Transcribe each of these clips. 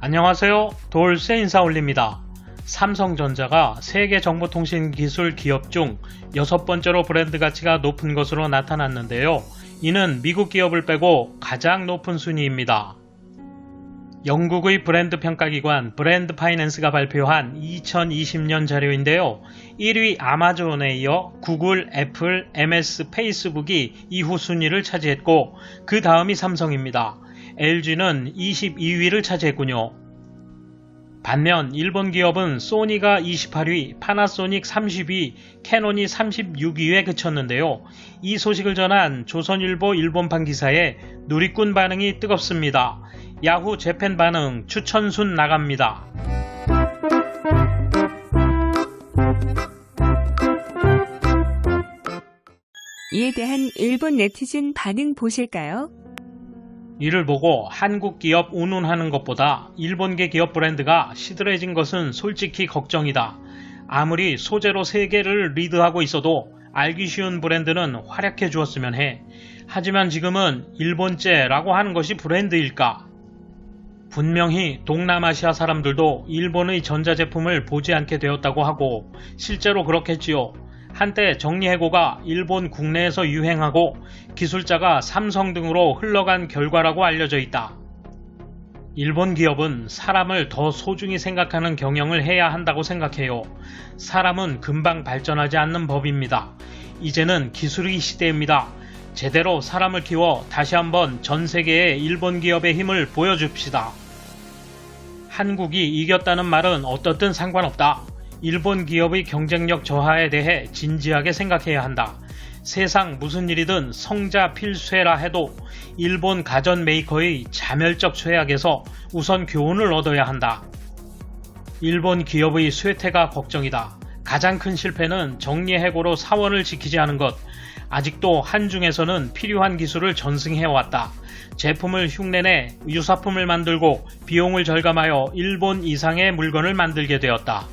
안녕하세요. 돌쇠 인사 올립니다. 삼성전자가 세계 정보통신 기술 기업 중 6번째로 브랜드 가치가 높은 것으로 나타났는데요. 이는 미국 기업을 빼고 가장 높은 순위입니다. 영국의 브랜드 평가기관 브랜드 파이낸스가 발표한 2020년 자료인데요. 1위 아마존에 이어 구글, 애플, MS, 페이스북이 이후 순위를 차지했고 그 다음이 삼성입니다. LG는 22위를 차지했군요. 반면 일본 기업은 소니가 28위, 파나소닉 30위, 캐논이 36위에 그쳤는데요. 이 소식을 전한 조선일보 일본판 기사에 누리꾼 반응이 뜨겁습니다. 야후 재팬 반응 추천순 나갑니다. 이에 대한 일본 네티즌 반응 보실까요? 이를 보고 한국 기업 운운하는 것보다 일본계 기업 브랜드가 시들해진 것은 솔직히 걱정이다. 아무리 소재로 세계를 리드하고 있어도 알기 쉬운 브랜드는 활약해 주었으면 해. 하지만 지금은 일본제라고 하는 것이 브랜드일까? 분명히 동남아시아 사람들도 일본의 전자제품을 보지 않게 되었다고 하고 실제로 그렇겠지요. 한때 정리해고가 일본 국내에서 유행하고 기술자가 삼성 등으로 흘러간 결과라고 알려져 있다. 일본 기업은 사람을 더 소중히 생각하는 경영을 해야 한다고 생각해요. 사람은 금방 발전하지 않는 법입니다. 이제는 기술의 시대입니다. 제대로 사람을 키워 다시 한번 전 세계의 일본 기업의 힘을 보여줍시다. 한국이 이겼다는 말은 어떻든 상관없다. 일본 기업의 경쟁력 저하에 대해 진지하게 생각해야 한다. 세상 무슨 일이든 성자 필쇠라 해도 일본 가전 메이커의 자멸적 쇠약에서 우선 교훈을 얻어야 한다. 일본 기업의 쇠퇴가 걱정이다. 가장 큰 실패는 정리해고로 사원을 지키지 않은 것. 아직도 한중에서는 필요한 기술을 전승해왔다. 제품을 흉내내 유사품을 만들고 비용을 절감하여 일본 이상의 물건을 만들게 되었다.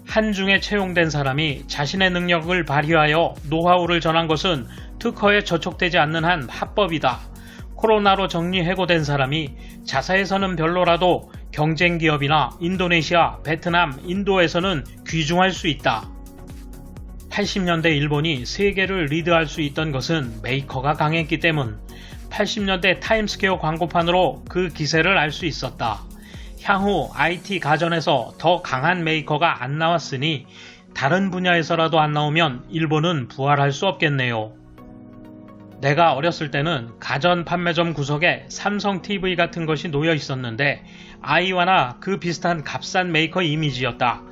한중에 채용된 사람이 자신의 능력을 발휘하여 노하우를 전한 것은 특허에 저촉되지 않는 한 합법이다. 코로나로 정리해고된 사람이 자사에서는 별로라도 경쟁기업이나 인도네시아, 베트남, 인도에서는 귀중할 수 있다. 80년대 일본이 세계를 리드할 수 있던 것은 메이커가 강했기 때문. 80년대 타임스퀘어 광고판으로 그 기세를 알 수 있었다. 향후 IT 가전에서 더 강한 메이커가 안 나왔으니 다른 분야에서라도 안 나오면 일본은 부활할 수 없겠네요. 내가 어렸을 때는 가전 판매점 구석에 삼성 TV 같은 것이 놓여 있었는데 아이와나 그 비슷한 값싼 메이커 이미지였다.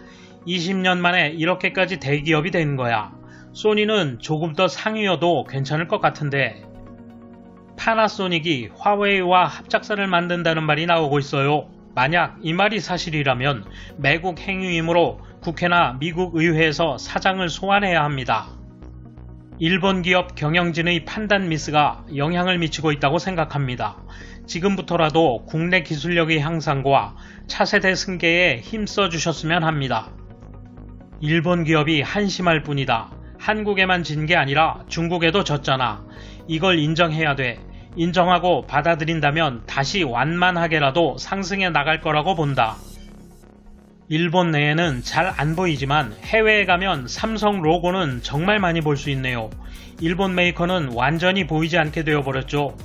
20년 만에 이렇게까지 대기업이 된 거야. 소니는 조금 더 상위여도 괜찮을 것 같은데 파나소닉이 화웨이와 합작사를 만든다는 말이 나오고 있어요. 만약 이 말이 사실이라면 매국 행위이므로 국회나 미국 의회에서 사장을 소환해야 합니다. 일본 기업 경영진의 판단 미스가 영향을 미치고 있다고 생각합니다. 지금부터라도 국내 기술력의 향상과 차세대 승계에 힘써 주셨으면 합니다. 일본 기업이 한심할 뿐이다. 한국에만 진 게 아니라 중국에도 졌잖아. 이걸 인정해야 돼. 인정하고 받아들인다면 다시 완만하게라도 상승해 나갈 거라고 본다. 일본 내에는 잘 안 보이지만 해외에 가면 삼성 로고는 정말 많이 볼 수 있네요. 일본 메이커는 완전히 보이지 않게 되어버렸죠.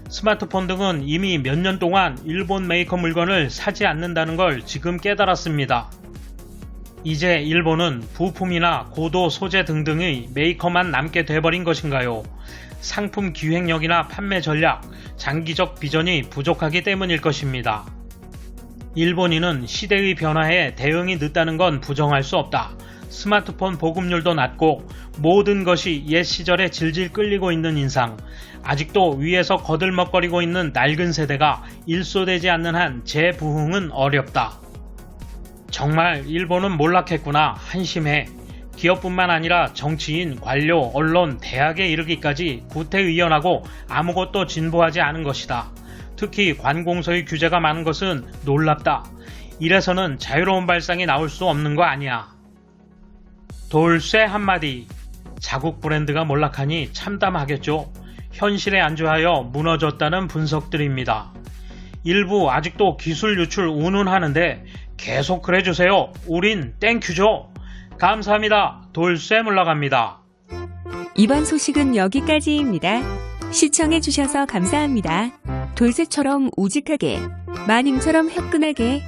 스마트폰 등은 이미 몇 년 동안 일본 메이커 물건을 사지 않는다는 걸 지금 깨달았습니다. 이제 일본은 부품이나 고도 소재 등등의 메이커만 남게 돼버린 것인가요? 상품 기획력이나 판매 전략, 장기적 비전이 부족하기 때문일 것입니다. 일본인은 시대의 변화에 대응이 늦다는 건 부정할 수 없다. 스마트폰 보급률도 낮고 모든 것이 옛 시절에 질질 끌리고 있는 인상, 아직도 위에서 거들먹거리고 있는 낡은 세대가 일소되지 않는 한 재부흥은 어렵다. 정말 일본은 몰락했구나. 한심해. 기업뿐만 아니라 정치인, 관료, 언론, 대학에 이르기까지 구태의연하고 아무것도 진보하지 않은 것이다. 특히 관공서의 규제가 많은 것은 놀랍다. 이래서는 자유로운 발상이 나올 수 없는 거 아니야. 돌쇠 한마디. 자국 브랜드가 몰락하니 참담하겠죠. 현실에 안주하여 무너졌다는 분석들입니다. 일부 아직도 기술 유출 운운하는데 계속 그래주세요. 우린 땡큐죠. 감사합니다. 돌쇠 물러갑니다. 이번 소식은 여기까지입니다. 시청해주셔서 감사합니다. 돌쇠처럼 우직하게, 마님처럼 화끈하게